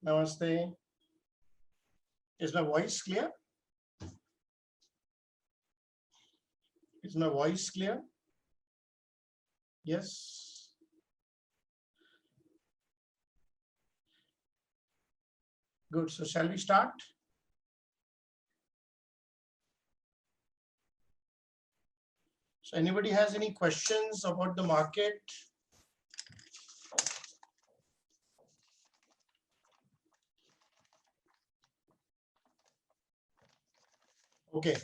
Namaste. Is my voice clear? Is my voice clear? Yes. Good. So shall we start? So anybody has any questions about the market? Okay. So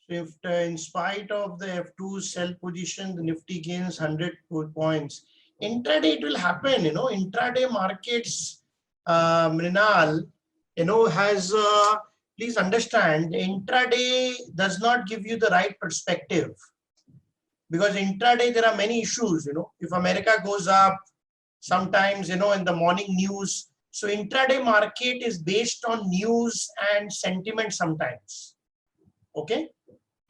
if in spite of the F2 sell position, the Nifty gains 100 points. Intraday it will happen, intraday markets, Mrinal, has, please understand, intraday does not give you the right perspective. Because intraday there are many issues, if America goes up, sometimes, in the morning news. So intraday market is based on news and sentiment sometimes. Okay.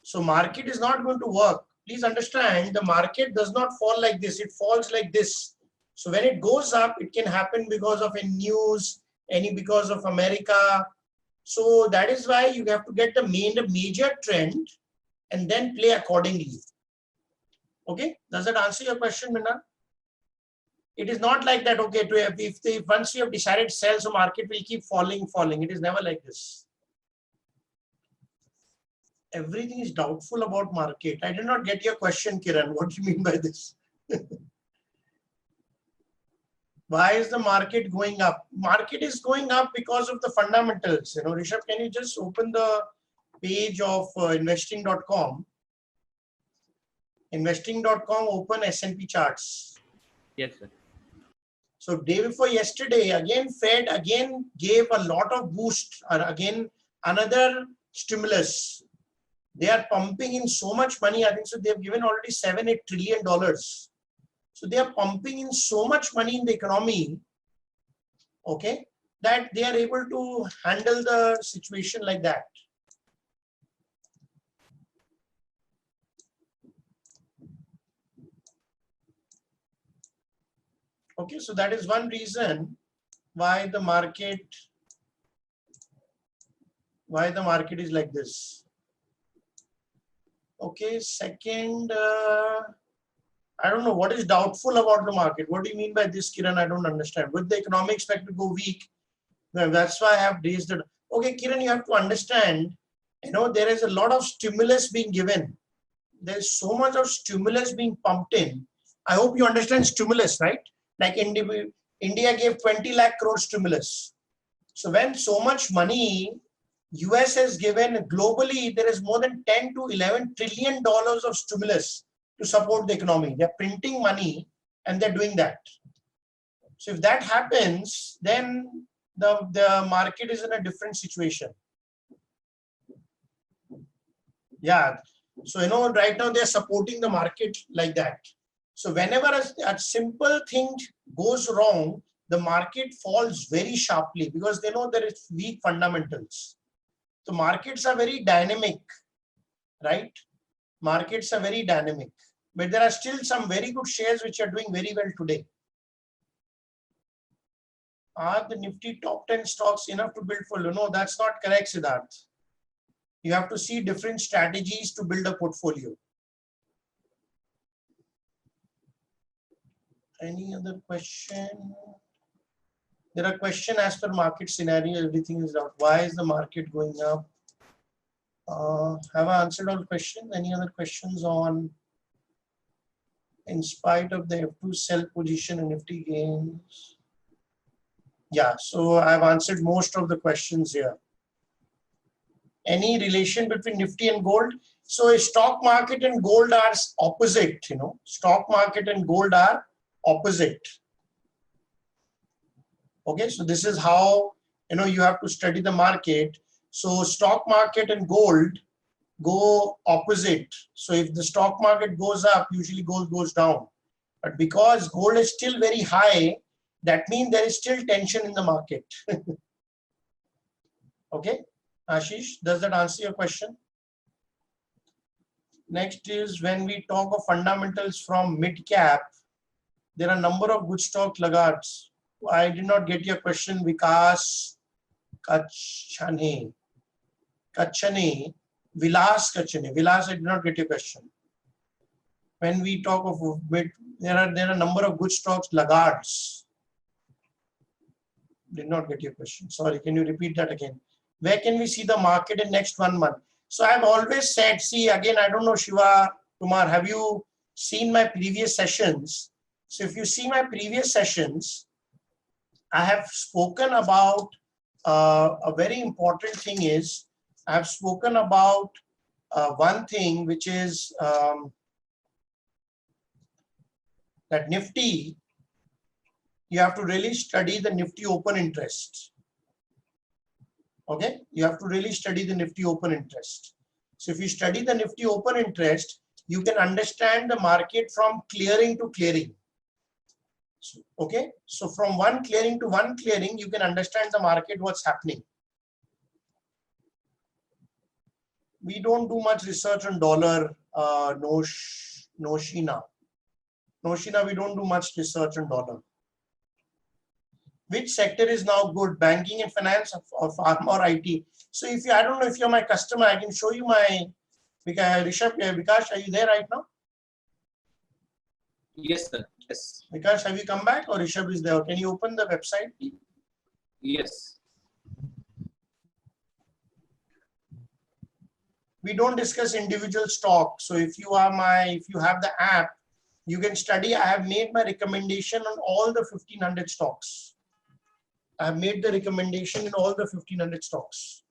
So market is not going to work. Please understand, the market does not fall like this. It falls like this. So when it goes up, it can happen because of a news, because of America. So that is why you have to get the major trend and then play accordingly. Okay. Does that answer your question, Minna? It is not like that, okay, once you have decided sell, so market will keep falling. It is never like this. Everything is doubtful about market. I did not get your question, Kiran. What do you mean by this? Why is the market going up? Market is going up because of the fundamentals. Rishabh, can you just open the page of investing.com? Investing.com, open S&P charts. Yes, sir. So day before yesterday, again, Fed again gave a lot of boost, or again, another stimulus. They are pumping in so much money. I think so. They have given already $7-8 trillion. So they are pumping in so much money in the economy, okay, that they are able to handle the situation like that. Okay, so that is one reason why the market is like this. Okay, second, I don't know what is doubtful about the market. What do you mean by this, Kiran? I don't understand. With the economic expected to go weak, that's why I have raised it. Okay, Kiran, you have to understand, there is a lot of stimulus being given. There's so much of stimulus being pumped in. I hope you understand stimulus, right? Like India gave 20 lakh crore stimulus. So when so much money US has given globally, there is more than 10 to 11 trillion dollars of stimulus to support the economy. They're printing money and they're doing that. So if that happens, then the market is in a different situation. Yeah. So, right now they're supporting the market like that. So whenever a simple thing goes wrong, the market falls very sharply because they know there is weak fundamentals. So markets are very dynamic, right? Markets are very dynamic, but there are still some very good shares which are doing very well today. Are the Nifty top 10 stocks enough to build portfolio? No, that's not correct, Siddharth. You have to see different strategies to build a portfolio. Any other question? There are questions as per market scenario. Everything is out. Why is the market going up? Have I answered all questions? Any other questions on in spite of the F2 sell position and Nifty gains? Yeah, so I've answered most of the questions here. Any relation between Nifty and gold? So a stock market and gold are opposite, stock market and gold are opposite. Okay, so this is how, you have to study the market. So stock market and gold go opposite. So if the stock market goes up, usually gold goes down. But because gold is still very high, that means there is still tension in the market. Okay, Ashish, does that answer your question? Next is when we talk of fundamentals from mid cap, there are a number of good stock laggards. I did not get your question, Vikas Kachane. Kachane, Vilas Kachane. Vilas, I did not get your question. When we talk of mid, there are a number of good stocks laggards. Did not get your question. Sorry, can you repeat that again? Where can we see the market in next 1 month? So I've always said, see again, I don't know, Shiva Kumar, have you seen my previous sessions? So if you see my previous sessions, I have spoken about a very important thing is, I have spoken about one thing which is that Nifty, you have to really study the Nifty open interest. Okay, you have to really study the Nifty open interest. So if you study the Nifty open interest, you can understand the market from clearing to clearing. So, okay, so from one clearing to one clearing, you can understand the market, what's happening. We don't do much research on dollar, Noshina. Noshina, we don't do much research on dollar. Which sector is now good, banking and finance or pharma or IT? So if you, I don't know if you're my customer, I can show you my, Vikash, are you there right now? Yes, sir. Yes. Vikash, have you come back or Rishabh is there? Can you open the website? Yes. We don't discuss individual stocks. So if you have the app, you can study. I have made my recommendation on all the 1500 stocks. I have made the recommendation in all the 1500 stocks.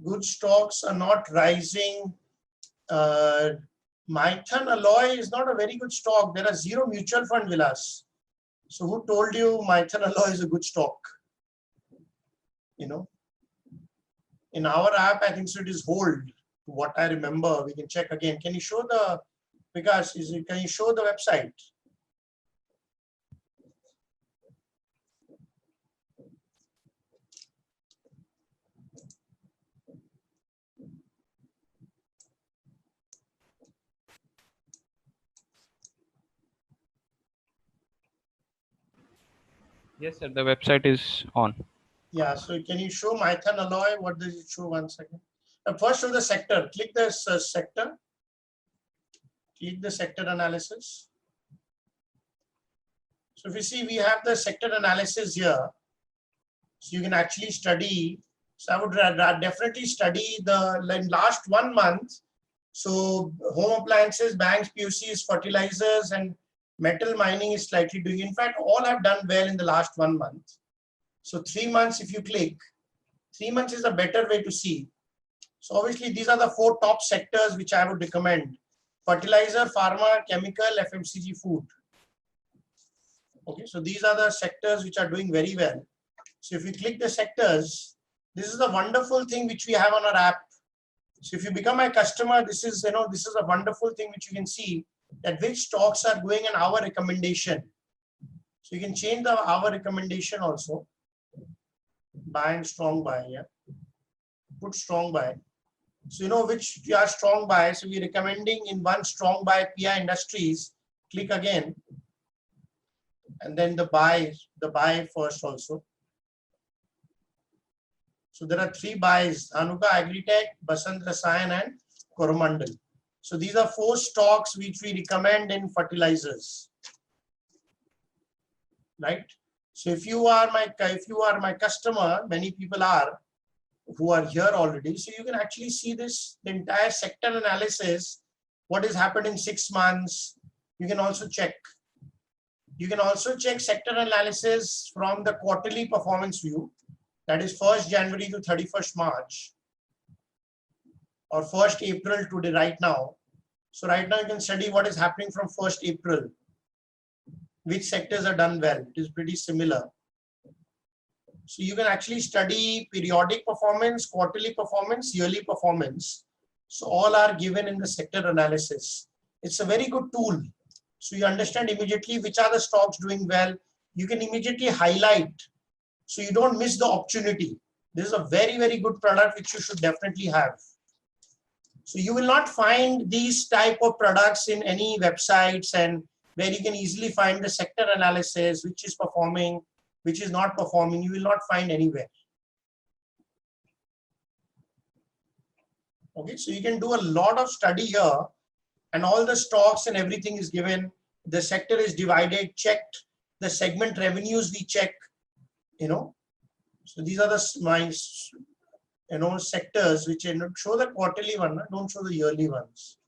Good stocks are not rising. Mithun Alloy is not a very good stock. There are zero mutual fund, Vilas. So who told you Mithun Alloy is a good stock? You know, in our app, I think so it is hold. What I remember, we can check again. Can you show the, because can you show the website? Yes, sir. The website is on. Yeah. So can you show Mithun Alloy? What does it show? 1 second. First show the sector. Click the sector. Click the sector analysis. So if you see, we have the sector analysis here. So you can actually study. So I would definitely study the last 1 month. So home appliances, banks, POCs, fertilizers, and metal mining is slightly doing. In fact, all have done well in the last 1 month. So 3 months, if you click, 3 months is a better way to see. So obviously, these are the 4 top sectors which I would recommend: fertilizer, pharma, chemical, FMCG, food. Okay, so these are the sectors which are doing very well. So if you click the sectors, this is a wonderful thing which we have on our app. So if you become a customer, this is a wonderful thing which you can see that which stocks are going in our recommendation. So you can change our recommendation also. Buy and strong buy, yeah. Put strong buy. So you know which you are strong buy. So we're recommending in one strong buy PI Industries. Click again. And then the buy first also. So there are 3 buys: Dhanuka Agritech, Basant Rasayan, and Coromandel. So these are 4 stocks which we recommend in fertilizers. Right? So if you are my customer, many people are who are here already. So you can actually see this, the entire sector analysis, what has happened in 6 months. You can also check. You can also check sector analysis from the quarterly performance view. That is 1st January to 31st March or 1st April today right now. So right now you can study what is happening from 1st April. Which sectors are done well. It is pretty similar. So you can actually study periodic performance, quarterly performance, yearly performance. So all are given in the sector analysis. It's a very good tool. So you understand immediately which are the stocks doing well. You can immediately highlight so you don't miss the opportunity. This is a very, very good product which you should definitely have. So you will not find these type of products in any websites and where you can easily find the sector analysis, which is performing, which is not performing. You will not find anywhere. Okay, so you can do a lot of study here and all the stocks and everything is given. The sector is divided, checked. The segment revenues we check, So these are the sectors which show the quarterly one, don't show the yearly ones.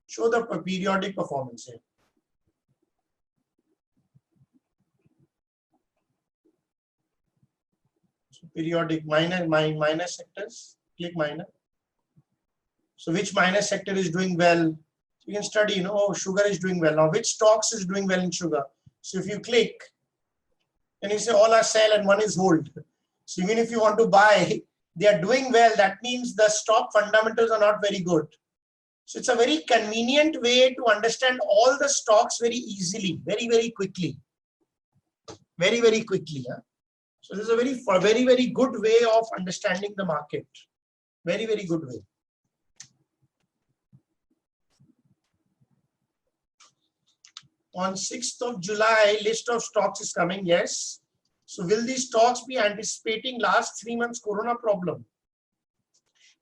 Show the periodic performance here. So periodic minor sectors, click minor. So which minor sector is doing well? You can study, sugar is doing well. Now which stocks is doing well in sugar? So if you click, and you say all are sell and one is hold. So even if you want to buy, they are doing well. That means the stock fundamentals are not very good. So it's a very convenient way to understand all the stocks very easily, very, very quickly. Very, very quickly. Huh? So this is a very, very good way of understanding the market. Very, very good way. On 6th of July, list of stocks is coming, yes. So will these stocks be anticipating last 3 months corona problem?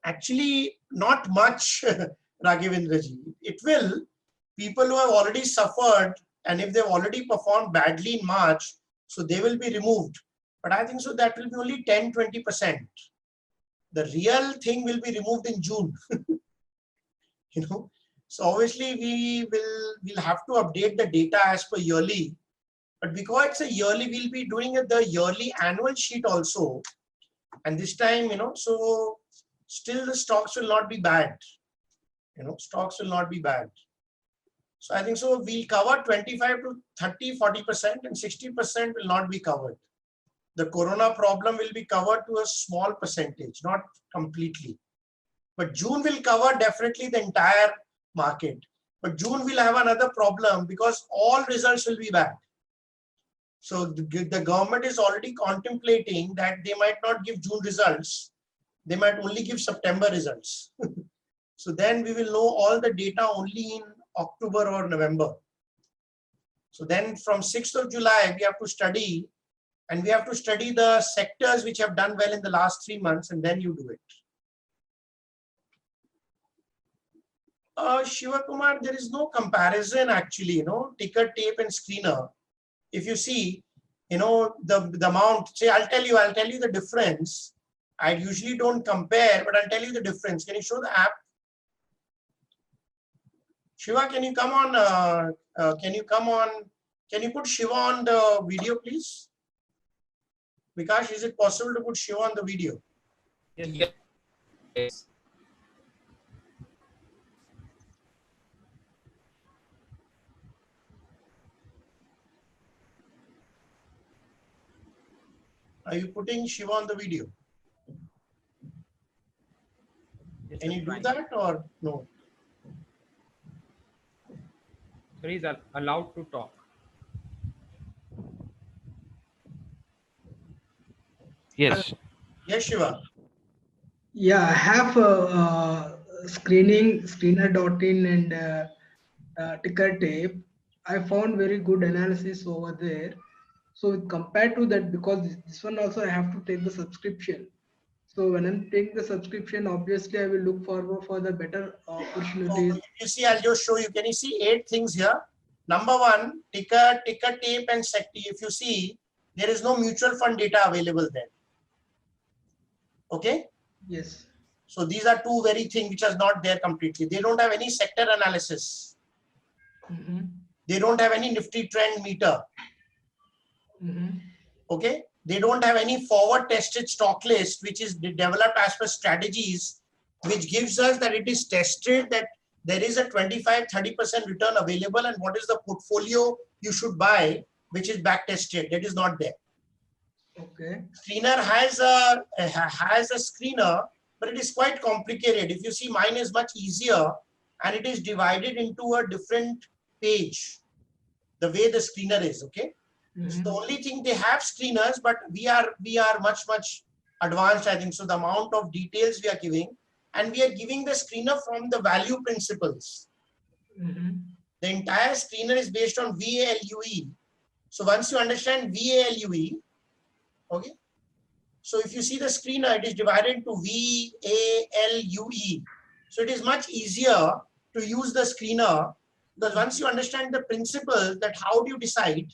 Actually, not much, Raghavendraji. It will. People who have already suffered and if they've already performed badly in March, so they will be removed. But I think so that will be only 10-20%. The real thing will be removed in June. So obviously we'll have to update the data as per yearly, but because it's a yearly, we'll be doing the yearly annual sheet also. And this time, so still the stocks will not be bad. Stocks will not be bad. So I think so we'll cover 25 to 30, 40% and 60% will not be covered. The corona problem will be covered to a small percentage, not completely. But June will cover definitely the entire market. But June will have another problem because all results will be bad. So the government is already contemplating that they might not give June results. They might only give September results. So then we will know all the data only in October or November. So then from 6th of July, we have to study and we have to study the sectors which have done well in the last 3 months and then you do it. Shiva Kumar, there is no comparison actually, ticker tape and screener. If you see, the amount, say, I'll tell you the difference. I usually don't compare, but I'll tell you the difference. Can you show the app? Shiva, can you come on, can you put Shiva on the video, please? Vikash, is it possible to put Shiva on the video? Yes. Are you putting Shiva on the video? Yes, Can sir, you do fine. that or no? So he's allowed to talk. Yes. Yes, Shiva. Yeah, I have screener.in and ticker tape. I found very good analysis over there. So compared to that, because this one also I have to take the subscription. So when I'm taking the subscription, obviously I will look forward for the better So opportunities. if you see, I'll just show you. Can you see 8 things here? Number 1, ticker tape and sector. If you see, there is no mutual fund data available there. Okay. Yes. So these are 2 very things which are not there completely. They don't have any sector analysis. Mm-hmm. They don't have any Nifty trend meter. Mm-hmm. Okay. They don't have any forward tested stock list, which is developed as per strategies, which gives us that it is tested, that there is a 25-30% return available, and what is the portfolio you should buy, which is back tested. That is not there. Okay. Screener has a screener, but it is quite complicated. If you see, mine is much easier, and it is divided into a different page, the way the screener is. Okay. So the only thing, they have screeners, but we are much advanced, I think. So the amount of details we are giving, and we are giving the screener from the value principles. The entire screener is based on VALUE. So once you understand VALUE, okay. So if you see the screener, it is divided into VALUE. So it is much easier to use the screener, because once you understand the principle, that how do you decide,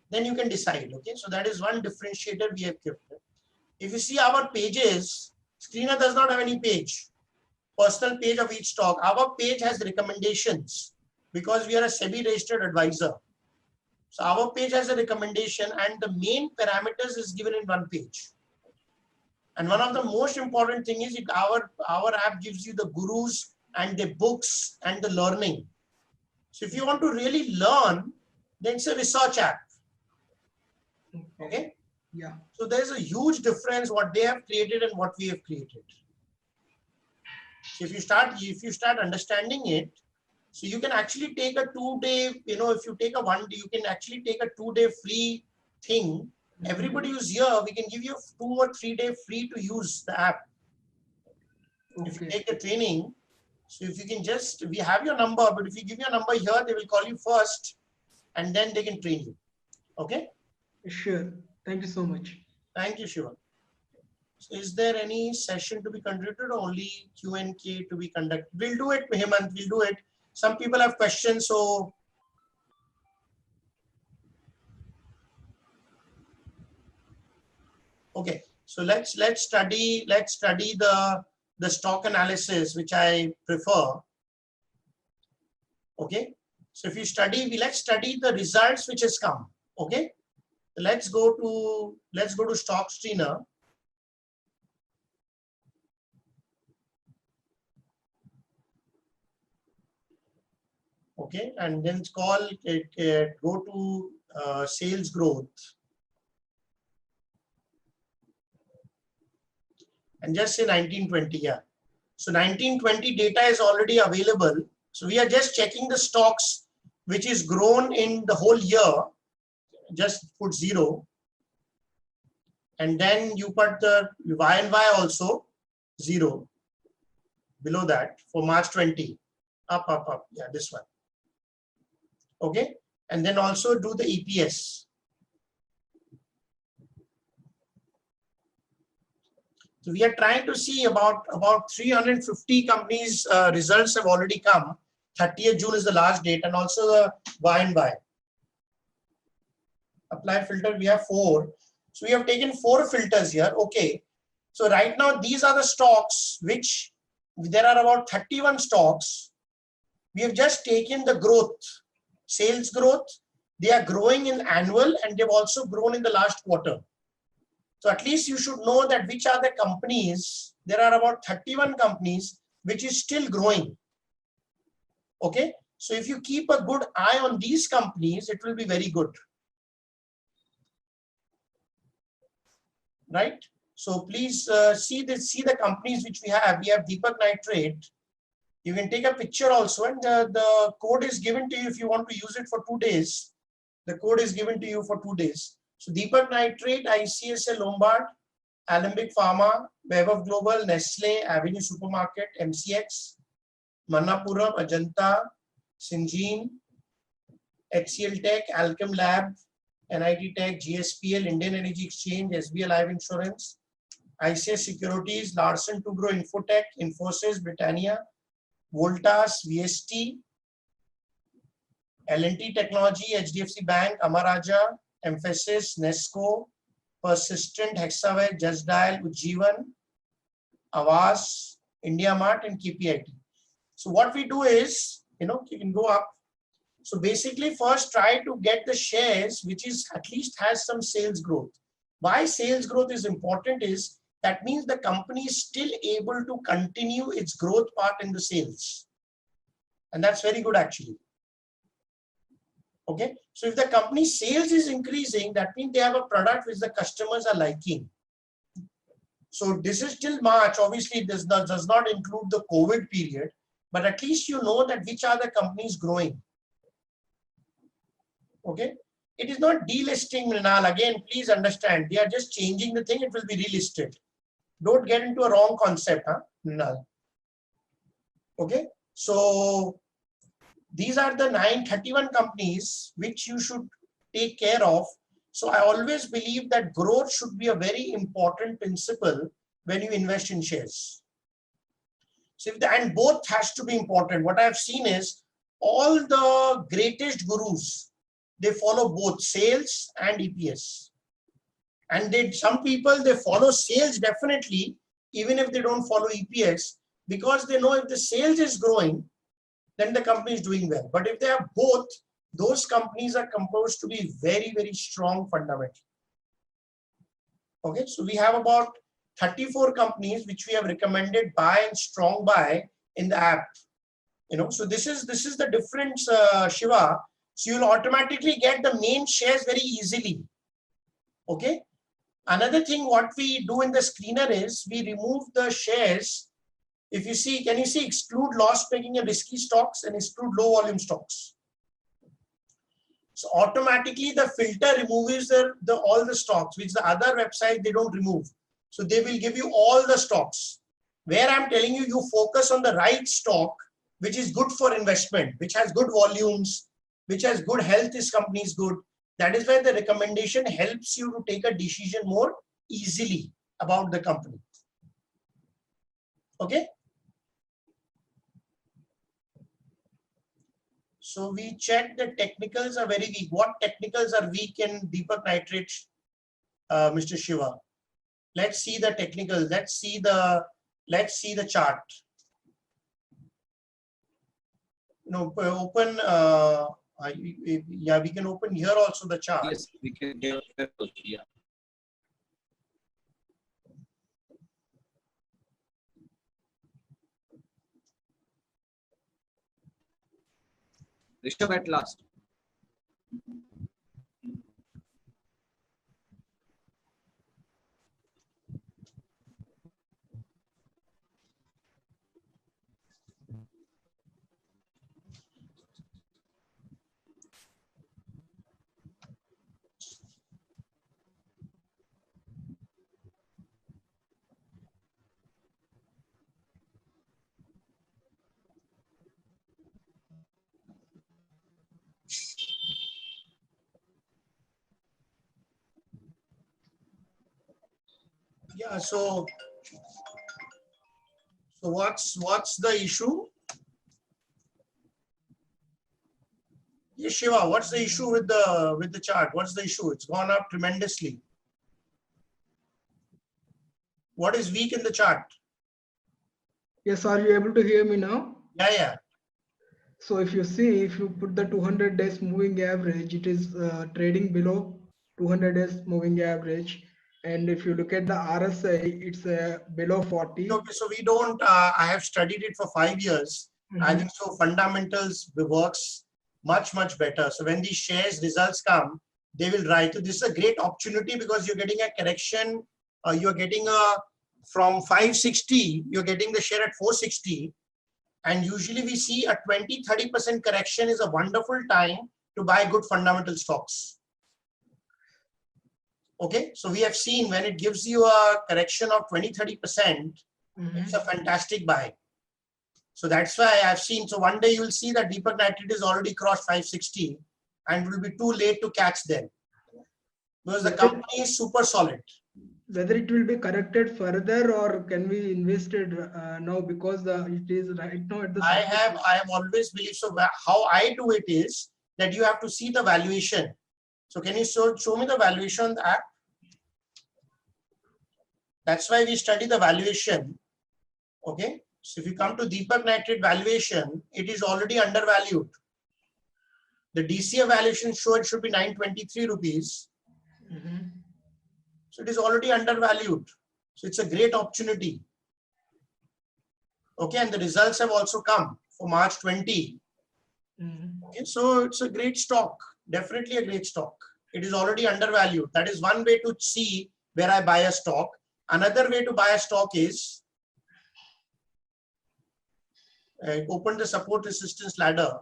then you can decide. Okay, so that is one differentiator we have kept. If you see our pages, screener does not have any page, personal page of each stock. Our page has recommendations, because we are a SEBI registered advisor. So our page has a recommendation, and the main parameters is given in one page. And one of the most important thing is our app gives you the gurus and the books and the learning. So if you want to really learn, then it's a research app. Okay. Yeah. So there's a huge difference what they have created and what we have created. So if you start understanding it, so you can actually take a 2-day, if you take a 1 day, you can actually take a 2-day free thing. Everybody who's here, we can give you 2 or 3 day free to use the app. Okay. If you take the training, so if you can just, we have your number, but if you give your number here, they will call you first, and then they can train you. Okay. Sure. Thank you so much. Thank you, Shiva. So is there any session to be conducted, or only Q&K to be conducted? We'll do it, Hemant, we'll do it. Some people have questions, so. Okay, so let's study the stock analysis, which I prefer. Okay, so if you study, let's study the results which has come. Okay, let's go to stock screener. Okay, and then it's called go to sales growth, and just say 1920. Yeah, so 1920 data is already available. So we are just checking the stocks which is grown in the whole year. Just put 0, and then you put the Y and Y also 0 below that for March 20. Up. Yeah, this one. Okay, and then also do the EPS. So we are trying to see about 350 companies results have already come. 30th June is the last date, and also the Y and Y. Apply filter, we have 4. So we have taken 4 filters here. Okay, so right now these are the stocks which there are about 31 stocks. We have just taken the growth, sales growth. They are growing in annual, and they've also grown in the last quarter. So at least you should know that which are the companies. There are about 31 companies which is still growing. Okay, so if you keep a good eye on these companies, it will be very good. Right? So please see the companies which we have. We have Deepak Nitrate. You can take a picture also, and the code is given to you if you want to use it for 2 days. The code is given to you for 2 days. So Deepak Nitrate, ICSA Lombard, Alembic Pharma, Vaibhav Global, Nestle, Avenue Supermarket, MCX, Manappuram, Ajanta, Syngene, HCL Tech, Alchem Lab, NIT Tech, GSPL, Indian Energy Exchange, SBI Life Insurance, ICS Securities, Larsen Toubro, Infotech, Infosys, Britannia, Voltas, VST, L&T Technology, HDFC Bank, Amaraja, Emphasis, Nesco, Persistent, Hexaware, Just Dial, Ujjivan, Avas, India Mart, and KPIT. So what we do is, you can go up. So basically, first try to get the shares which is at least has some sales growth. Why sales growth is important is that means the company is still able to continue its growth part in the sales, and that's very good actually. Okay, So if the company sales is increasing, that means they have a product which the customers are liking. So this is till March. Obviously, this does not include the COVID period, but at least you know that which are the companies growing. Okay. It is not delisting, Mrinal. Again, please understand, they are just changing the thing. It will be relisted. Don't get into a wrong concept, huh, Mrinal? Okay. So these are the 931 companies which you should take care of. So I always believe that growth should be a very important principle when you invest in shares. So if and both has to be important. What I've seen is all the greatest gurus, they follow both sales and EPS. And some people, they follow sales definitely, even if they don't follow EPS, because they know if the sales is growing, then the company is doing well. But if they have both, those companies are composed to be very, very strong fundamentally. Okay, so we have about 34 companies which we have recommended buy and strong buy in the app. So this is the difference, Shiva. So you'll automatically get the main shares very easily. Okay. Another thing what we do in the screener is we remove the shares. If you see, can you see exclude loss-making and risky stocks and exclude low volume stocks? So automatically the filter removes all the stocks, which the other website they don't remove. So they will give you all the stocks. Where I'm telling you, you focus on the right stock, which is good for investment, which has good volumes, which has good health, this company is good. That is why the recommendation helps you to take a decision more easily about the company. Okay. So we check the technicals are very weak. What technicals are weak in Deepak Nitrate, Mr. Shiva? Let's see the technicals. Let's see the chart. Open. Yeah, we can open here also the chart. Yes, we can get that also, yeah. Rishabh at last. Yeah. So what's the issue? Yes, Shiva, what's the issue with the chart? What's the issue? It's gone up tremendously. What is weak in the chart? Yes, are you able to hear me now? Yeah. So if you see, if you put the 200 days moving average, it is trading below 200 days moving average. And if you look at the RSI, it's below 40. Okay, so we don't, I have studied it for 5 years. I think so fundamentals works much better. So when these shares results come, they will rise. So this is a great opportunity because you're getting a correction. You're getting from 560, you're getting the share at 460. And usually we see a 20-30% correction is a wonderful time to buy good fundamental stocks. Okay, so we have seen when it gives you a correction of 20-30%, it's a fantastic buy. So that's why I've seen. So one day you will see that Deepak Nitrate is already crossed 560 and it will be too late to catch them because the company is super solid. Whether it will be corrected further or can we invest it now because it is right now at the. I have always believed. So how I do it is that you have to see the valuation. So can you show me the valuation on the app? That's why we study the valuation. Okay. So if you come to Deepak Nitrate valuation, it is already undervalued. The DCA valuation should be 923 rupees. So it is already undervalued. So it's a great opportunity. Okay, and the results have also come for March 20. Okay, so it's a great stock. Definitely a great stock. It is already undervalued. That is one way to see where I buy a stock. Another way to buy a stock is open the support resistance ladder.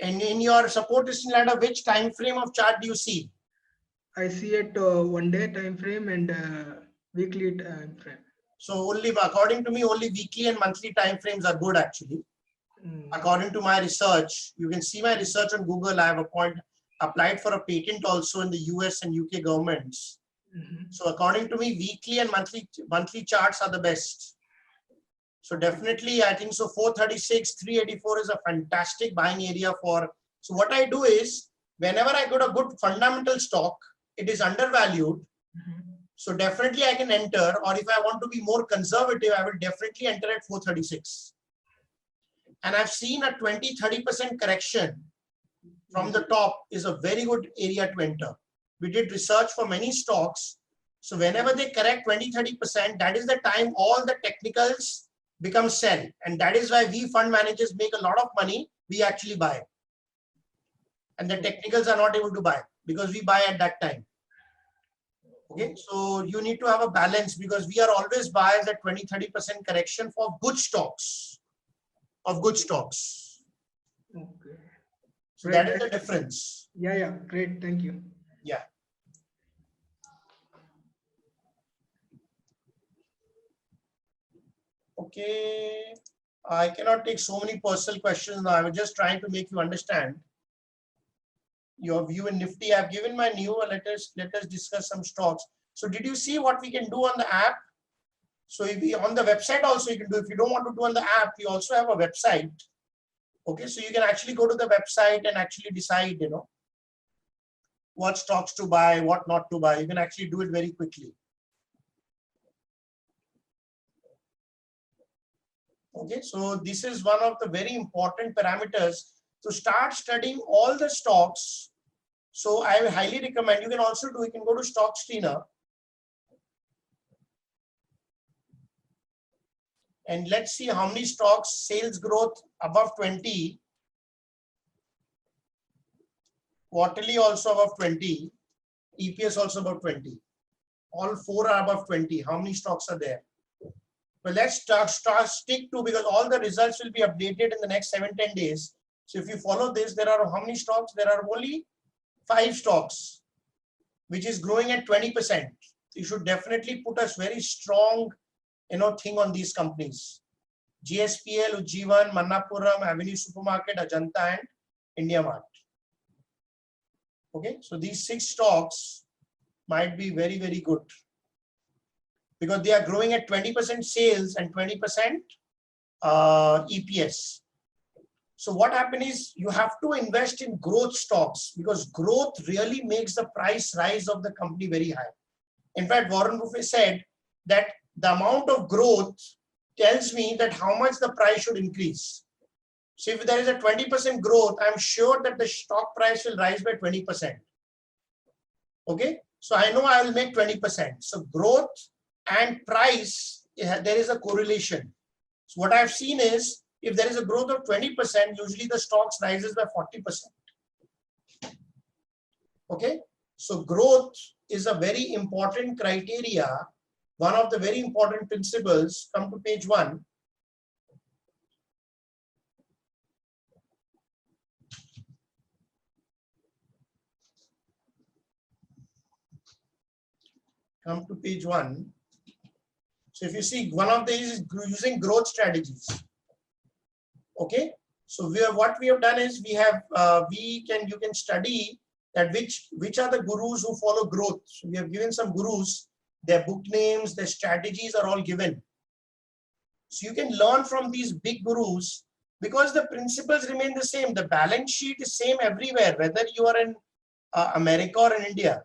And in your support resistance ladder, which time frame of chart do you see? I see it 1 day time frame and weekly time frame. So only, according to me, only weekly and monthly time frames are good actually. According to my research, you can see my research on Google. I have applied for a patent also in the US and UK governments. So according to me, weekly and monthly charts are the best. So definitely, I think so 436, 384 is a fantastic buying area for. So what I do is, whenever I got a good fundamental stock, it is undervalued. So definitely I can enter, or if I want to be more conservative, I will definitely enter at 436. And I've seen a 20-30% correction from the top is a very good area to enter. We did research for many stocks. So whenever they correct 20-30%, that is the time all the technicals become sell. And that is why we fund managers make a lot of money. We actually buy. And the technicals are not able to buy because we buy at that time. Okay, so you need to have a balance because we are always buyers at 20-30% correction for good stocks. Of good stocks. Okay. So that is the difference. Yeah, great. Thank you. Yeah. Okay. I cannot take so many personal questions now. I was just trying to make you understand your view in Nifty. I've given my new. Let us discuss some stocks. So did you see what we can do on the app? So if we on the website also you can do. If you don't want to do on the app, we also have a website. Okay, so you can actually go to the website and actually decide, what stocks to buy, what not to buy. You can actually do it very quickly. Okay, so this is one of the very important parameters to start studying all the stocks. So I highly recommend, you can go to Stock Screener. And let's see how many stocks, sales growth above 20, quarterly also above 20, EPS also above 20. All four are above 20. How many stocks are there? Well, let's stick to, because all the results will be updated in the next 7-10 days. So if you follow this, there are how many stocks? There are only 5 stocks, which is growing at 20%. You should definitely put a very strong thing on these companies. GSPL, Ujjivan, Manappuram, Avenue Supermarket, Ajanta and India Mart. Okay, so these 6 stocks might be very, very good because they are growing at 20% sales and 20% EPS. So what happens is you have to invest in growth stocks because growth really makes the price rise of the company very high. In fact, Warren Buffett said that the amount of growth tells me that how much the price should increase. So if there is a 20% growth, I'm sure that the stock price will rise by 20%. Okay, so I know I will make 20%. So growth and price, there is a correlation. So what I've seen is if there is a growth of 20%, usually the stocks rises by 40%. Okay, so growth is a very important criteria. One of the very important principles. Come to page 1. Come to page 1. So if you see, one of these is using growth strategies. Okay, so what we have done is you can study that which are the gurus who follow growth. So we have given some gurus. Their book names, their strategies are all given. So you can learn from these big gurus because the principles remain the same. The balance sheet is same everywhere, whether you are in America or in India.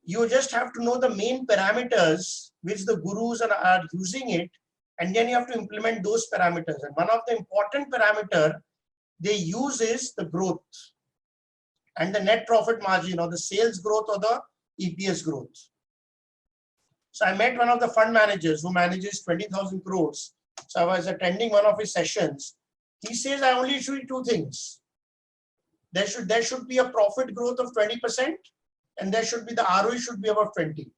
You just have to know the main parameters which the gurus are using it, and then you have to implement those parameters. And one of the important parameter they use is the growth and the net profit margin or the sales growth or the EPS growth. So I met one of the fund managers who manages 20,000 crores. So I was attending one of his sessions. He says, I only show you 2 things. There should be a profit growth of 20%, and there should be the ROE should be about 20.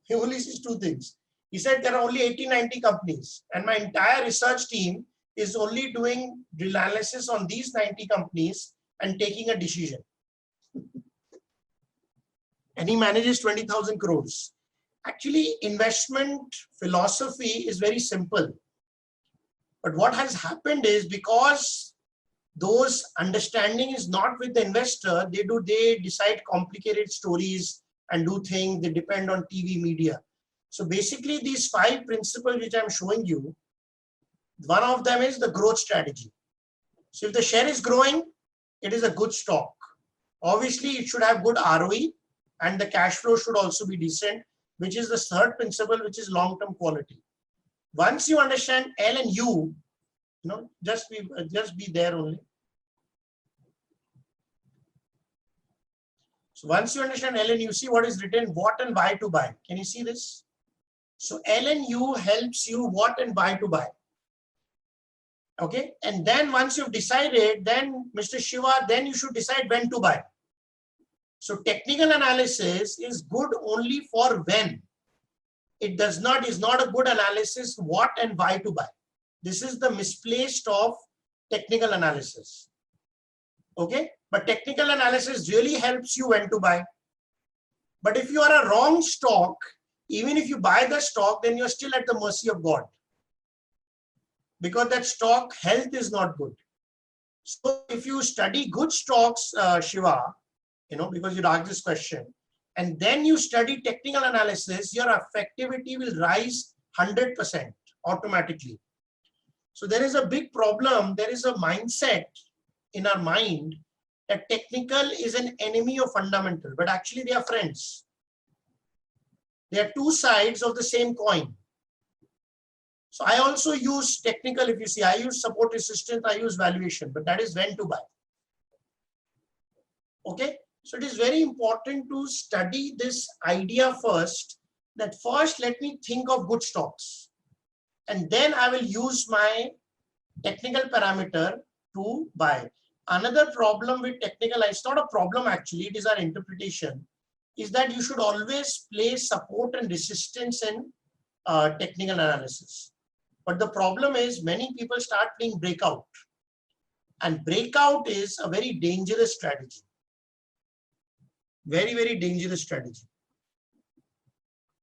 He only sees two things. He said there are only 80, 90 companies, and my entire research team is only doing analysis on these 90 companies and taking a decision. And he manages 20,000 crores. Actually, investment philosophy is very simple. But what has happened is, because those understanding is not with the investor, they decide complicated stories and do things, they depend on TV media. So basically these 5 principles which I'm showing you, one of them is the growth strategy. So if the share is growing, it is a good stock. Obviously it should have good ROE and the cash flow should also be decent, which is the third principle, which is long-term quality. Once you understand L and U, just be there only. So once you understand L and U, see what is written, what and why to buy. Can you see this? So L and U helps you what and why to buy. Okay. And then once you've decided, then Mr. Shiva, then you should decide when to buy. So technical analysis is good only for when. It is not a good analysis what and why to buy. This is the misplaced of technical analysis. Okay. But technical analysis really helps you when to buy. But if you are a wrong stock, even if you buy the stock, then you're still at the mercy of God. Because that stock health is not good. So if you study good stocks, Shiva, because you'd ask this question, and then you study technical analysis, your effectivity will rise 100% automatically. So there is a big problem. There is a mindset in our mind that technical is an enemy of fundamental, but actually they are friends. They are two sides of the same coin. So I also use technical. If you see, I use support resistance, I use valuation, but that is when to buy. Okay. So it is very important to study this idea first, that first let me think of good stocks. And then I will use my technical parameter to buy. Another problem with technical, it's not a problem actually, it is our interpretation, is that you should always place support and resistance in technical analysis. But the problem is many people start playing breakout. And breakout is a very dangerous strategy. Very, very dangerous strategy.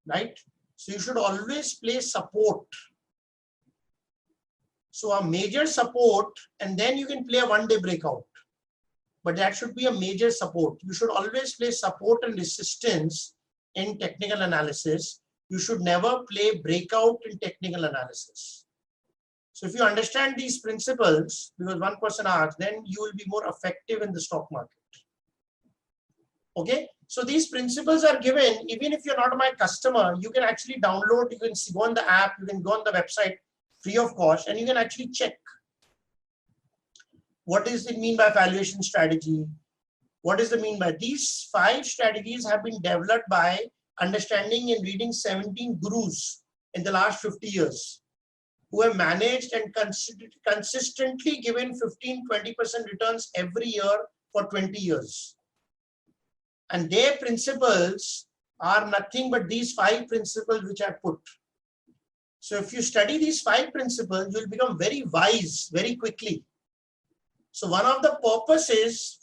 Right? So you should always play support. So a major support, and then you can play a one-day breakout. But that should be a major support. You should always play support and resistance in technical analysis. You should never play breakout in technical analysis. So if you understand these principles, because one person asked, then you will be more effective in the stock market. Okay. So these principles are given, even if you're not my customer, you can actually download, you can go on the app, you can go on the website free of cost, and you can actually check. What does it mean by valuation strategy? What does it mean by these 5 strategies have been developed by understanding and reading 17 gurus in the last 50 years who have managed and consistently given 15-20% returns every year for 20 years. And their principles are nothing but these 5 principles which I put. So if you study these 5 principles, you'll become very wise very quickly. So one of the purposes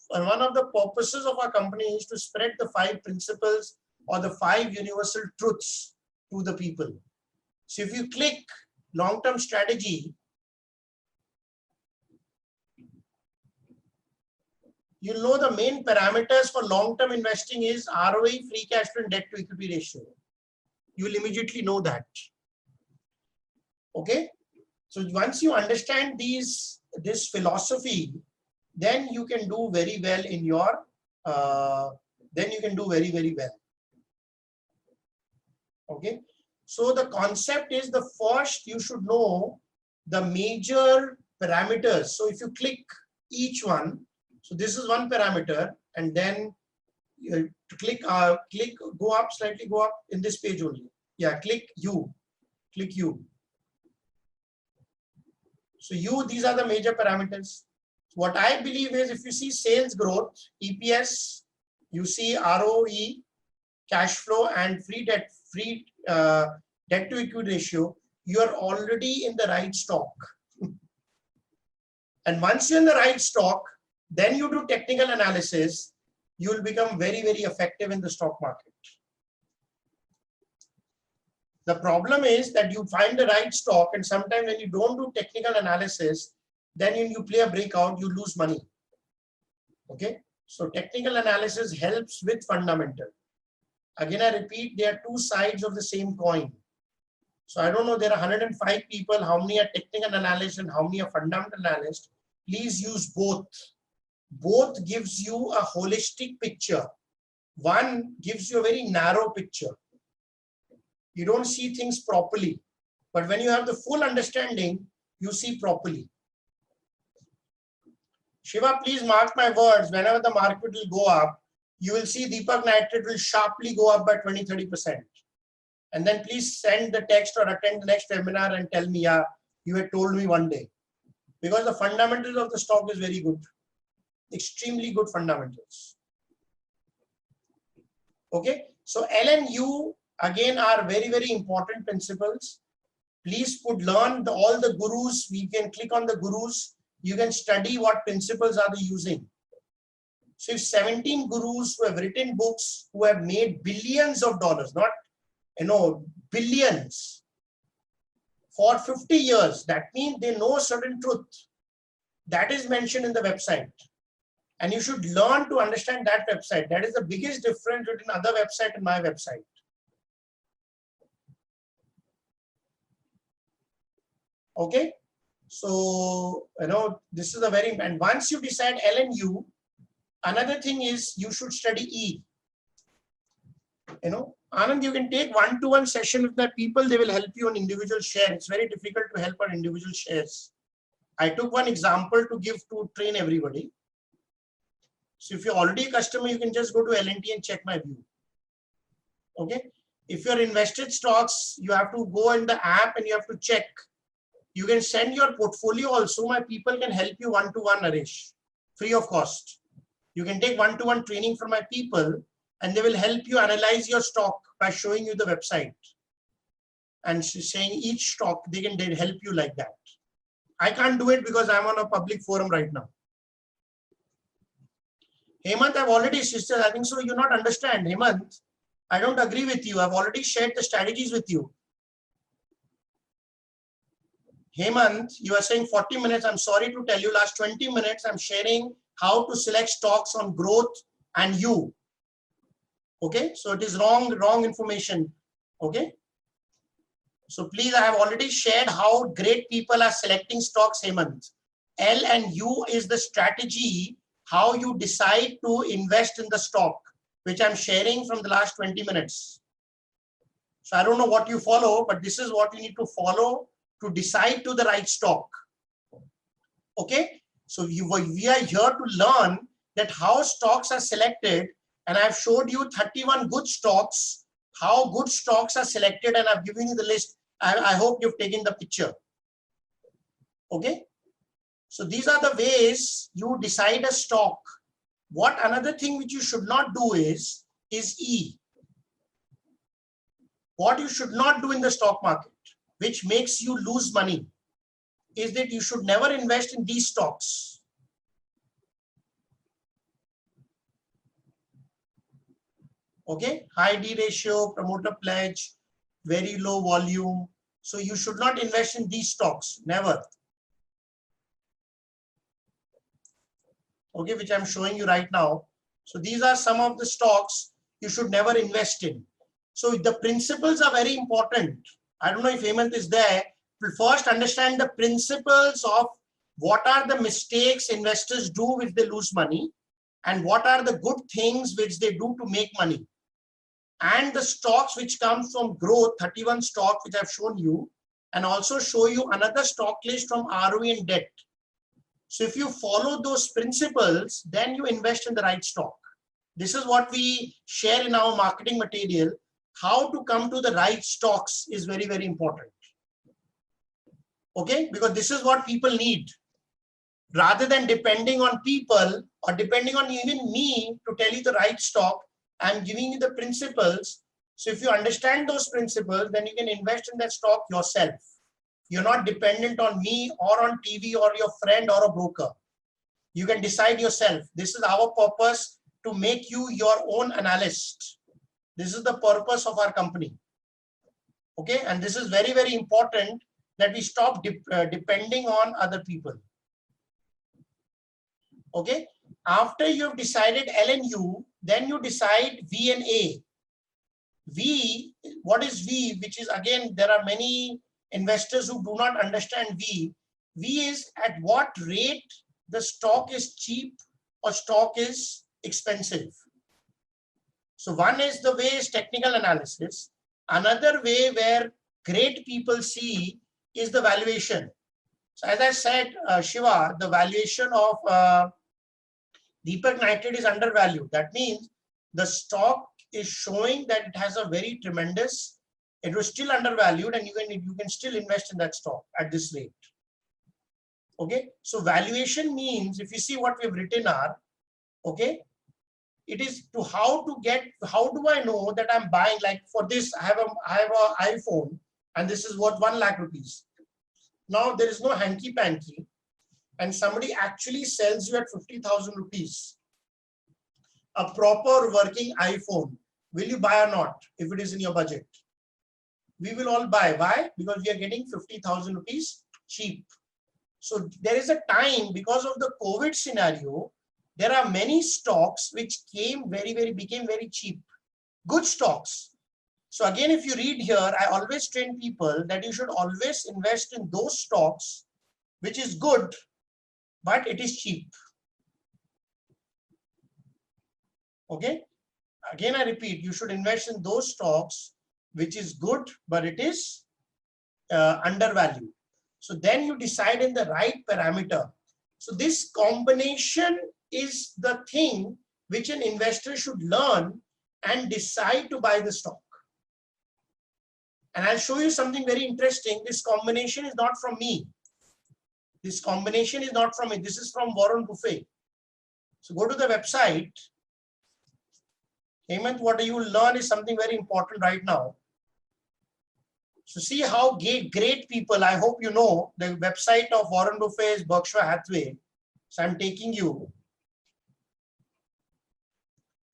of our company is to spread the 5 principles or the 5 universal truths to the people. So if you click long-term strategy, you'll know the main parameters for long-term investing is ROE, free cash flow, and debt to equity ratio. You will immediately know that. Okay. So once you understand this philosophy, then you can do very well in your, very well. Okay. So the concept is, the first you should know the major parameters. So if you click each one, so this is one parameter, and then you click, go up, slightly go up in this page only. Yeah, click U. So these are the major parameters. What I believe is if you see sales growth, EPS, you see ROE, cash flow, and debt to equity ratio, you are already in the right stock. And once you're in the right stock, then you do technical analysis, you will become very, very effective in the stock market. The problem is that you find the right stock, and sometimes when you don't do technical analysis, then when you play a breakout, you lose money. Okay, so technical analysis helps with fundamental. Again, I repeat, there are two sides of the same coin. So I don't know, there are 105 people, how many are technical analysts and how many are fundamental analysts. Please use both. Both gives you a holistic picture. One gives you a very narrow picture. You don't see things properly. But when you have the full understanding, you see properly. Shiva, please mark my words. Whenever the market will go up, you will see Deepak Nitrate will sharply go up by 20-30%. And then please send the text or attend the next webinar and tell me, yeah, you had told me one day. Because the fundamentals of the stock is very good. Extremely good fundamentals. Okay, so L and U again are very, very important principles. Please learn all the gurus. We can click on the gurus. You can study what principles are they using. So if 17 gurus who have written books, who have made billions of dollars, not billions, for 50 years, that means they know certain truth. That is mentioned in the website. And you should learn to understand that website. That is the biggest difference between other website and my website. Okay. So, this is a very, and once you decide L and U, another thing is you should study E. Anand, you can take one-to-one session with the people. They will help you on individual share. It's very difficult to help on individual shares. I took one example to give to train everybody. So if you're already a customer, you can just go to L&T and check my view. Okay. If you're invested stocks, you have to go in the app and you have to check. You can send your portfolio also. My people can help you one-to-one, Naresh, free of cost. You can take one-to-one training from my people and they will help you analyze your stock by showing you the website and saying each stock, they help you like that. I can't do it because I'm on a public forum right now. Hemant, I've already, sister, I think so you not understand. Hemant, I don't agree with you. I've already shared the strategies with you. Hemant, you are saying 40 minutes. I'm sorry to tell you, last 20 minutes, I'm sharing how to select stocks on growth and you. Okay, so it is wrong information. Okay. So please, I have already shared how great people are selecting stocks, Hemant. L and U is the strategy, how you decide to invest in the stock, which I'm sharing from the last 20 minutes. So I don't know what you follow, but this is what you need to follow to decide to the right stock. Okay, so we are here to learn that how stocks are selected, and I've showed you 31 good stocks, how good stocks are selected, and I've given you the list. I hope you've taken the picture. Okay, so these are the ways you decide a stock. What another thing which you should not do is E. What you should not do in the stock market, which makes you lose money, is that you should never invest in these stocks. Okay, high D ratio, promoter pledge, very low volume. So you should not invest in these stocks, never. Okay, which I'm showing you right now. So these are some of the stocks you should never invest in. So the principles are very important. I don't know if Hemant is there. First, understand the principles of what are the mistakes investors do which they lose money, and what are the good things which they do to make money. And the stocks which come from growth, 31 stocks which I've shown you, and also show you another stock list from ROE and debt. So if you follow those principles, then you invest in the right stock. This is what we share in our marketing material. How to come to the right stocks is very, very important. Okay, because this is what people need. rather than depending on people or depending on even me to tell you the right stock. I'm giving you the principles. So if you understand those principles, then you can invest in that stock yourself. You're not dependent on me or on TV or your friend or a broker. You can decide yourself. This is our purpose, to make you your own analyst. This is the purpose of our company. Okay, and this is very, very important, that we stop depending on other people. Okay, after you've decided L and U, then you decide V and A. V, what is V? Which is, again, there are many investors who do not understand V. V is at what rate the stock is cheap or stock is expensive. So one is the way is technical analysis. Another way where great people see is the valuation. So as I said, Shiva, the valuation of Deepak Nitrate is undervalued. That means the stock is showing that it has a very tremendous, it was still undervalued, and you can still invest in that stock at this rate. Okay, so valuation means, if you see what we've written are, okay, it is to how do I know that I'm buying? Like for this, I have a iPhone and this is worth 1 lakh rupees. Now there is no hanky panky, and somebody actually sells you at 50,000 rupees a proper working iPhone. Will you buy or not if it is in your budget? We will all buy. Why? Because we are getting 50,000 rupees cheap. So there is a time, because of the COVID scenario, there are many stocks which became very cheap. Good stocks. So again, if you read here, I always train people that you should always invest in those stocks which is good, but it is cheap. Okay. Again, I repeat, you should invest in those stocks which is good, but it is undervalued. So then you decide in the right parameter. So this combination is the thing which an investor should learn and decide to buy the stock. And I'll show you something very interesting. This combination is not from me. This combination is not from me. This is from Warren Buffett. So go to the website. Hemant, what you will learn is something very important right now. So see how great people, I hope you know, the website of Warren Buffett is Berkshire Hathaway. So I'm taking you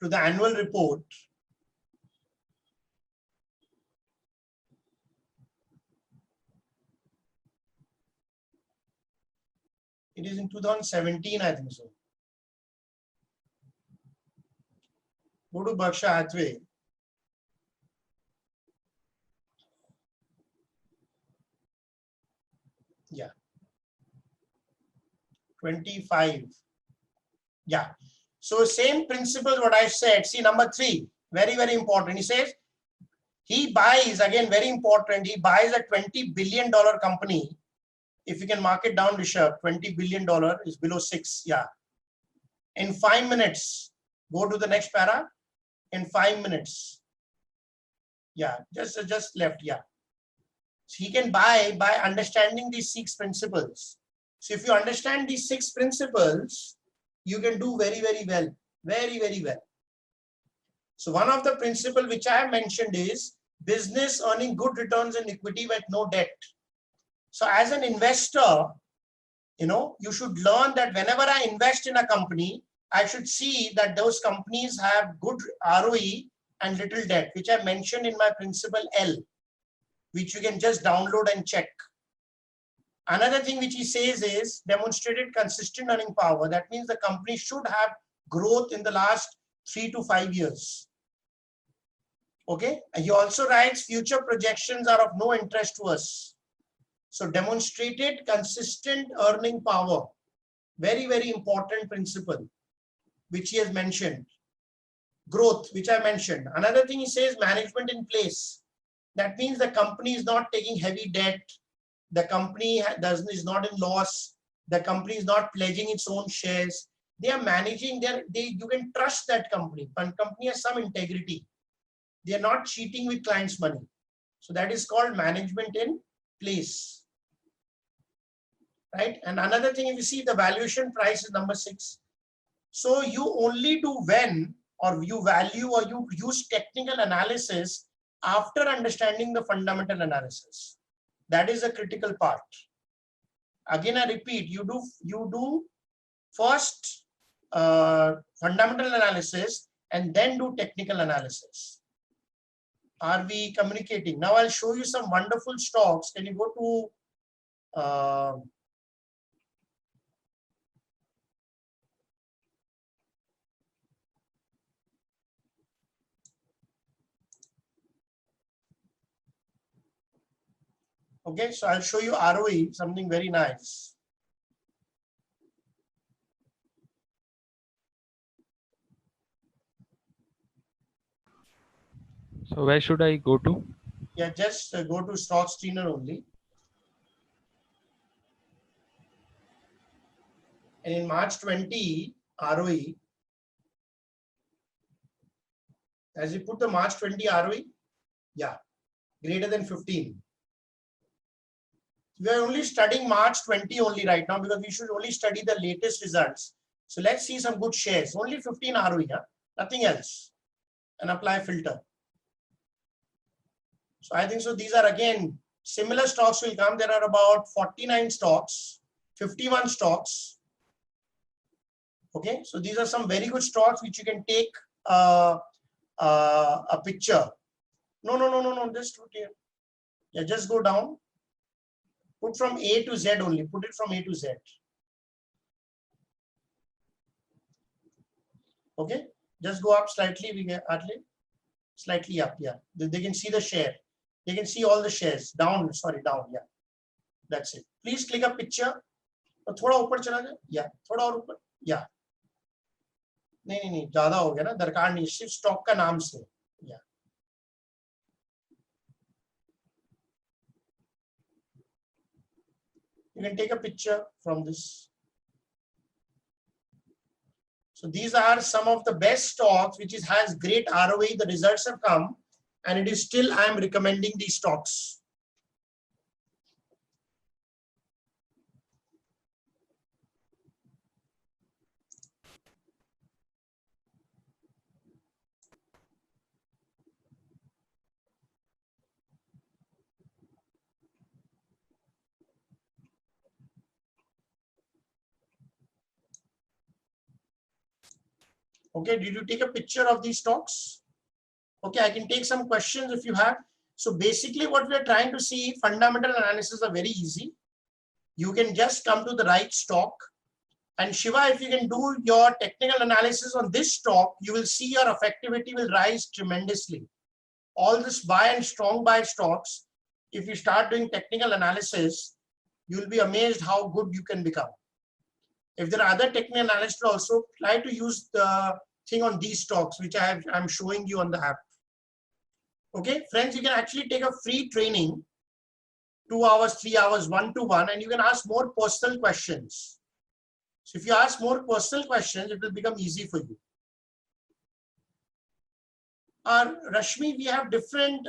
to the annual report. It is in 2017, I think so. Go to Berkshire Hathaway. Yeah. 25. Yeah. So same principle what I said. See number 3, very, very important. He says he buys, again, very important. He buys a $20 billion company. If you can mark it down, Rishabh, $20 billion is below 6. Yeah. In 5 minutes, go to the next para. In 5 minutes. Yeah, just left. Yeah. So he can buy by understanding these 6 principles. So if you understand these 6 principles, you can do very, very well. Very, very well. So one of the principles which I have mentioned is business earning good returns in equity with no debt. So as an investor, you should learn that whenever I invest in a company, I should see that those companies have good ROE and little debt, which I mentioned in my principle L, which you can just download and check. Another thing which he says is demonstrated consistent earning power. That means the company should have growth in the last 3 to 5 years. Okay. And he also writes future projections are of no interest to us. So demonstrated consistent earning power. Very, very important principle, which he has mentioned. Growth, which I mentioned. Another thing he says management in place. That means the company is not taking heavy debt. The company is not in loss. The company is not pledging its own shares. They are managing you can trust that company. But company has some integrity. They are not cheating with clients' money. So that is called management in place. right? And another thing, if you see the valuation price is number 6. So you only do when, or you value, or you use technical analysis after understanding the fundamental analysis. That is a critical part. Again, I repeat, you do first fundamental analysis and then do technical analysis. Are we communicating? Now I'll show you some wonderful stocks. Can you go to okay, so I'll show you ROE, something very nice. So where should I go to? Yeah, just go to stock screener only. And in March 20 ROE, as you put the March 20 ROE, yeah, greater than 15. We are only studying March 20 only right now because we should only study the latest results. So let's see some good shares. Only 15 ROE, huh? Nothing else. And apply filter. So I think so. These are again similar stocks will come. There are about 49 stocks, 51 stocks. Okay, so these are some very good stocks which you can take a picture. No. Just put here. Yeah, just go down. Put from A to Z only. Put it from A to Z. Okay, just go up slightly. We get slightly up. Yeah, they can see the share. They can see all the shares. Down. Sorry, down. Yeah, that's it. Please click a picture. थोड़ा ऊपर चला जाए. Yeah, थोड़ा और ऊपर. Yeah. नहीं ज़्यादा हो गया ना, दरकार नहीं, सिर्फ स्टॉक का नाम से. Yeah. You can take a picture from this. So these are some of the best stocks which has great ROE. The results have come, and it is still I am recommending these stocks. Okay, did you take a picture of these stocks? Okay, I can take some questions if you have. So basically what we are trying to see, fundamental analysis are very easy. You can just come to the right stock. And Shiva, if you can do your technical analysis on this stock, you will see your effectivity will rise tremendously. All this buy and strong buy stocks, if you start doing technical analysis, you will be amazed how good you can become. If there are other technical analysts also, try to use the thing on these stocks, which I'm showing you on the app. Okay, friends, you can actually take a free training, 2 hours, 3 hours, 1-to-1, and you can ask more personal questions. So if you ask more personal questions, it will become easy for you. Rashmi, we have different,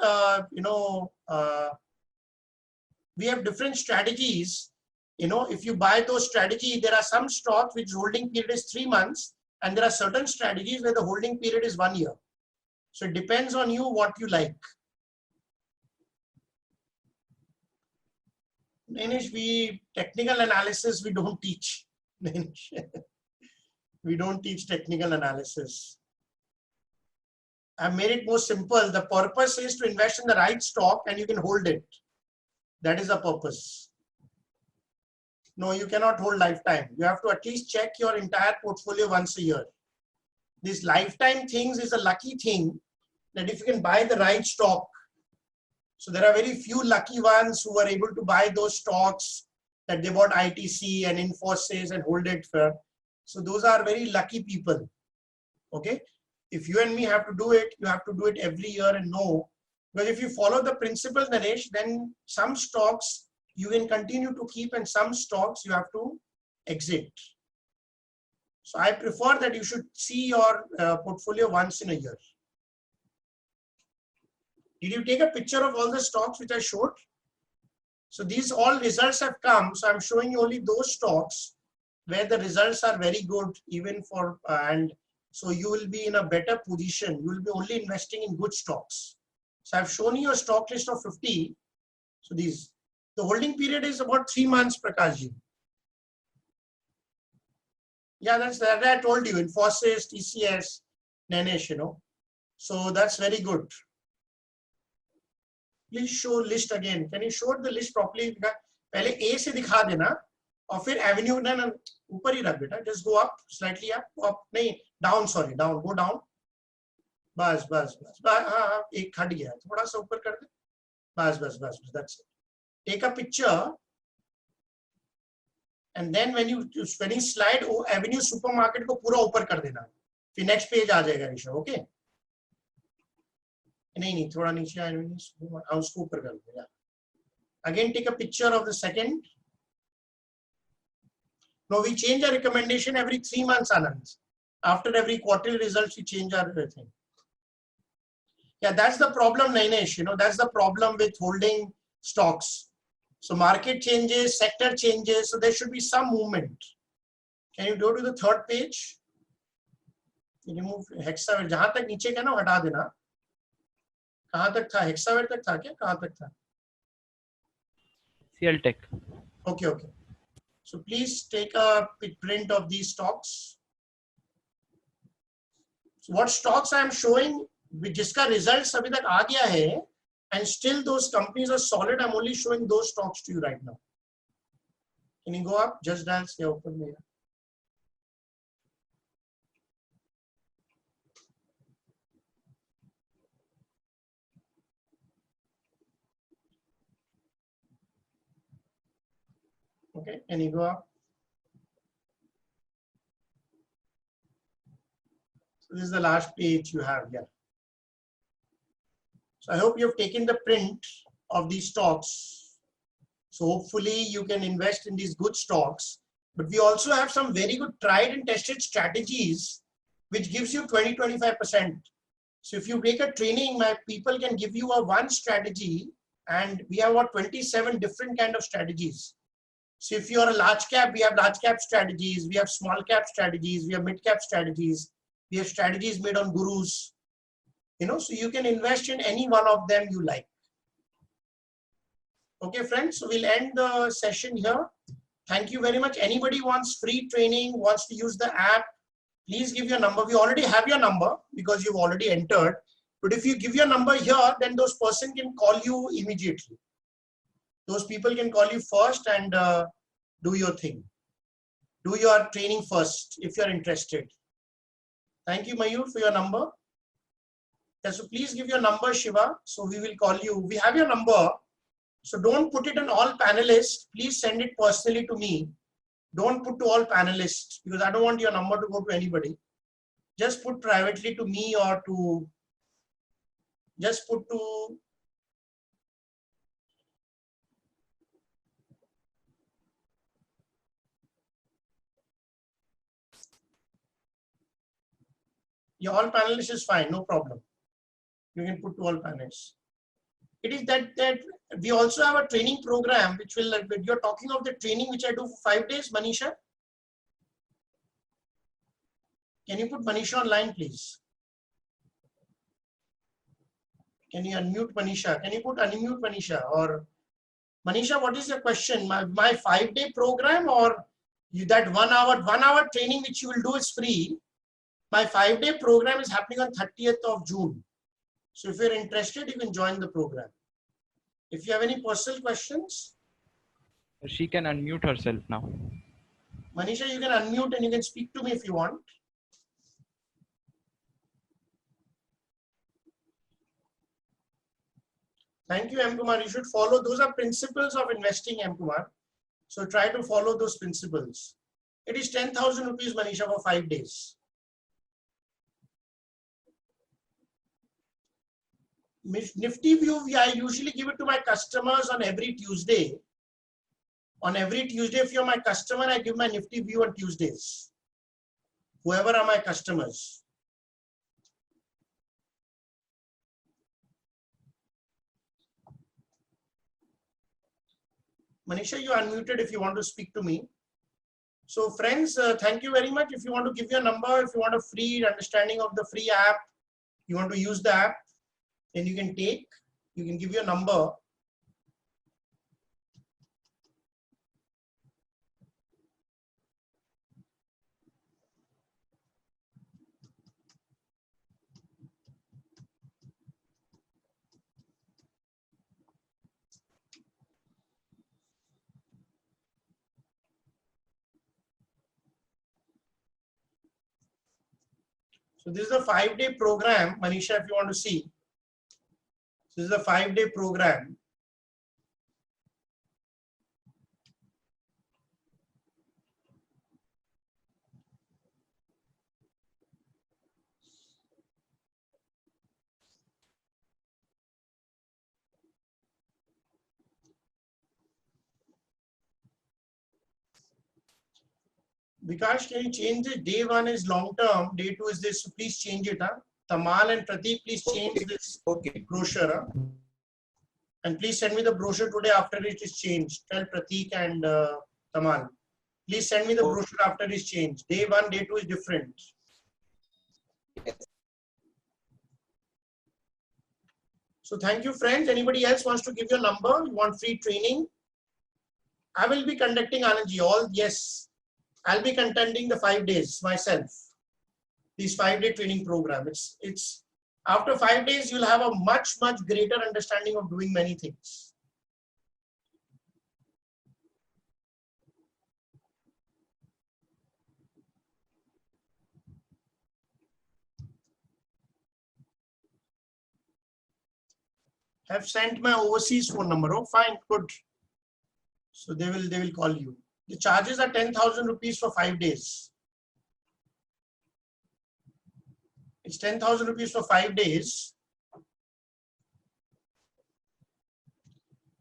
we have different strategies. You know, if you buy those strategies, there are some stocks which holding period is 3 months, and there are certain strategies where the holding period is 1 year. So it depends on you what you like. Nanish, technical analysis we don't teach. We don't teach technical analysis. I've made it more simple. The purpose is to invest in the right stock and you can hold it. That is the purpose. No, you cannot hold lifetime. You have to at least check your entire portfolio once a year. This lifetime things is a lucky thing that if you can buy the right stock. So there are very few lucky ones who are able to buy those stocks that they bought ITC and Infosys and hold it for. So those are very lucky people. Okay. If you and me have to do it, you have to do it every year and know. Because if you follow the principle, Naresh, then some stocks you can continue to keep and some stocks you have to exit. So I prefer that you should see your portfolio once in a year. Did you take a picture of all the stocks which I showed? So these all results have come. So I'm showing you only those stocks where the results are very good, even for, and so you will be in a better position. You will be only investing in good stocks. So I've shown you a stock list of 50. So these, the holding period is about 3 months, Prakashji. Yeah, that's that I told you, Infosys, TCS, Nanesh, you know. So that's very good. Please show list again. Can you show the list properly? पहले A से दिखा देना और फिर avenue ना ऊपर ही रख बेटा. Just go up, slightly up नहीं, down, sorry, down, go down. बस बस बस हाँ एक हट गया, थोड़ा सा ऊपर कर दे. बस that's it. Take a picture and then when you slide वो avenue supermarket को पूरा ऊपर कर देना. फिर next page आ जाएगा ऋषभ, okay? नहीं थोड़ा नीचे आए, उसको ऊपर कर दो. Again take a picture of the second. No, we change our recommendation every 3 months, Anand. After every quarterly results we change our thing. Yeah, that's the problem, Nainesh, you know, that's the problem with holding stocks. So market changes, sector changes, so there should be some movement. Can you go to the third page? Remove hexaware, जहां तक नीचे का ना हटा देना. कहाँ तक था? हेक्सावेयर तक था क्या? कहाँ तक था? CL Tech. Okay. So please take a print of these stocks. So what stocks I am showing, जिसका results अभी तक आ गया है, and still those companies are solid. I'm only showing those stocks to you right now. Can you go up? Just dance here, open there. Okay, can you go up? So this is the last page you have here. So I hope you have taken the print of these stocks. So hopefully you can invest in these good stocks. But we also have some very good tried and tested strategies which gives you 20-25%. So if you take a training, my people can give you a one strategy, and we have about 27 different kind of strategies. So if you are a large cap, we have large cap strategies, we have small cap strategies, we have mid cap strategies, we have strategies made on gurus, you know, so you can invest in any one of them you like. Okay, friends, so we'll end the session here. Thank you very much. Anybody wants free training, wants to use the app, please give your number. We already have your number because you've already entered. But if you give your number here, then those person can call you immediately. Those people can call you first and do your thing. Do your training first if you're interested. Thank you, Mayur, for your number. Yeah, so please give your number, Shiva. So we will call you. We have your number. So don't put it on all panelists. Please send it personally to me. Don't put to all panelists because I don't want your number to go to anybody. Just put privately to me or to, just put to, yeah, all panelists is fine, no problem. You can put to all panelists. It is that we also have a training program which will, you're talking of the training which I do for 5 days, Manisha. Can you put Manisha online, please? Can you unmute Manisha? Can you put unmute Manisha? Or Manisha, what is your question? My 5-day program or you, that 1 hour training which you will do is free. My 5-day program is happening on 30th of June. So if you're interested, you can join the program. If you have any personal questions. She can unmute herself now. Manisha, you can unmute and you can speak to me if you want. Thank you, M. Kumar. You should follow. Those are principles of investing, M. Kumar. So try to follow those principles. It is 10,000 rupees, Manisha, for 5 days. Nifty view, I usually give it to my customers on every Tuesday. On every Tuesday, if you're my customer, I give my Nifty view on Tuesdays. Whoever are my customers. Manisha, you are unmuted if you want to speak to me. So friends, thank you very much. If you want to give your number, if you want a free understanding of the free app, you want to use the app, then you can give your number. So this is a 5-day program, Manisha, if you want to see. This is a 5-day program. Vikash, can you change it? Day 1 is long term, day 2 is this. So please change it. Huh? Tamal and Pradeep, please change this brochure. Huh? And please send me the brochure today after it is changed. Tell Pratik and Tamal. Please send me the brochure after it is changed. Day 1, day 2 is different. So thank you, friends. Anybody else wants to give your number? You want free training? I will be conducting Anandji. Yes. I'll be conducting the 5 days myself. This 5-day training program. It's after 5 days, you'll have a much greater understanding of doing many things. Have sent my overseas phone number. Oh, fine, good. So they will call you. The charges are 10,000 rupees for 5 days. It's 10,000 rupees for 5 days.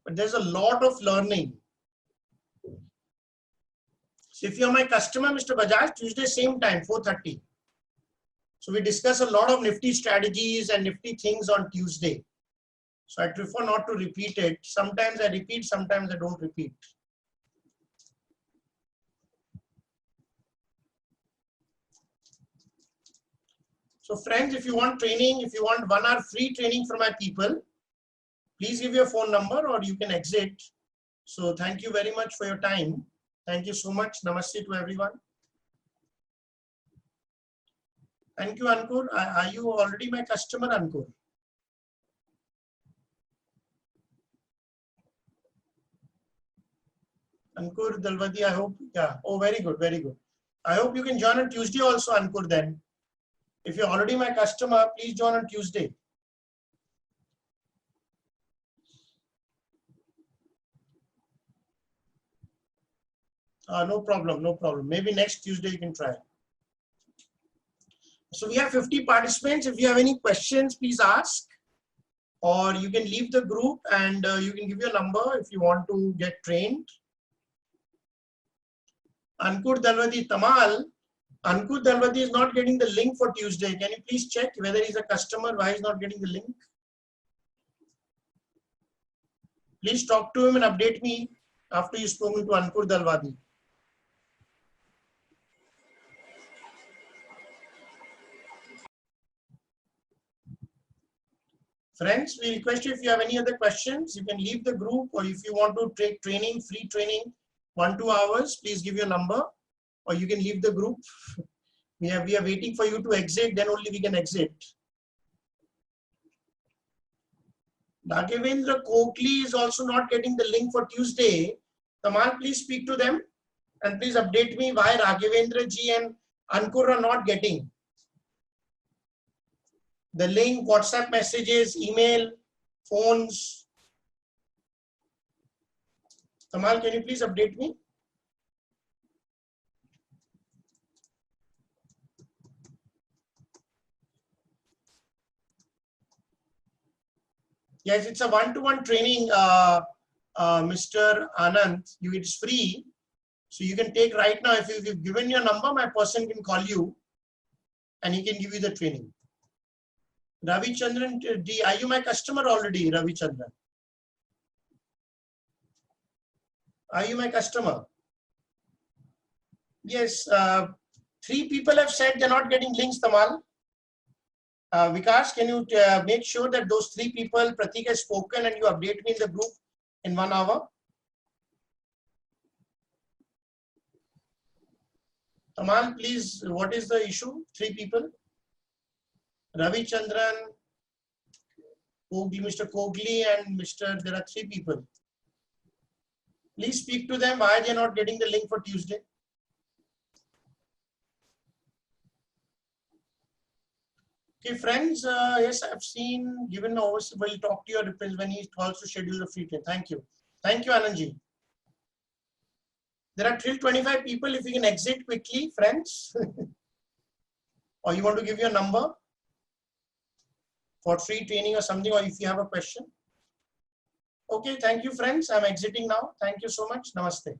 But there's a lot of learning. So if you're my customer, Mr. Bajaj, Tuesday same time, 4:30. So we discuss a lot of nifty strategies and nifty things on Tuesday. So I prefer not to repeat it. Sometimes I repeat, sometimes I don't repeat. So friends, if you want training, if you want 1 hour free training from my people, please give your phone number or you can exit. So thank you very much for your time. Thank you so much. Namaste to everyone. Thank you, Ankur. Are you already my customer, Ankur? Ankur Dalwadi, I hope, yeah. Oh, very good, very good. I hope you can join on Tuesday also, Ankur, then. If you're already my customer, please join on Tuesday. No problem, no problem. Maybe next Tuesday you can try. So we have 50 participants. If you have any questions, please ask. Or you can leave the group and you can give your number if you want to get trained. Ankur Dalwadi Tamal. Ankur Dalwadi is not getting the link for Tuesday. Can you please check whether he's a customer, why he's not getting the link? Please talk to him and update me after you've spoken to Ankur Dalwadi. Friends, we request you if you have any other questions, you can leave the group, or if you want to take training, free training, 1-2 hours, please give your number, or you can leave the group. We are waiting for you to exit, then only we can exit. Raghavendra Kokli is also not getting the link for Tuesday. Tamal, please speak to them and please update me why Raghavendra ji and Ankur are not getting the link, WhatsApp messages, email, phones. Tamal, can you please update me? Yes, it's a one-to-one training, Mr. Anand. It's free. So you can take right now. If you've given your number, my person can call you and he can give you the training. Ravi Chandran, are you my customer already, Ravi Chandran? Are you my customer? Yes, 3 people have said they're not getting links, Tamal. Vikas, can you make sure that those 3 people, Pratik has spoken and you update me in the group in 1 hour? Tamal, please, what is the issue? 3 people? Ravi Chandran, Mr. Kogli and there are 3 people. Please speak to them why they are not getting the link for Tuesday. Okay, friends, yes, I've seen, given the overview, we'll talk to your representative when he calls to schedule the free train. Thank you. Thank you, Anandji. There are till 25 people. If you can exit quickly, friends. Or you want to give your number for free training or something, or if you have a question. Okay, thank you, friends. I'm exiting now. Thank you so much. Namaste.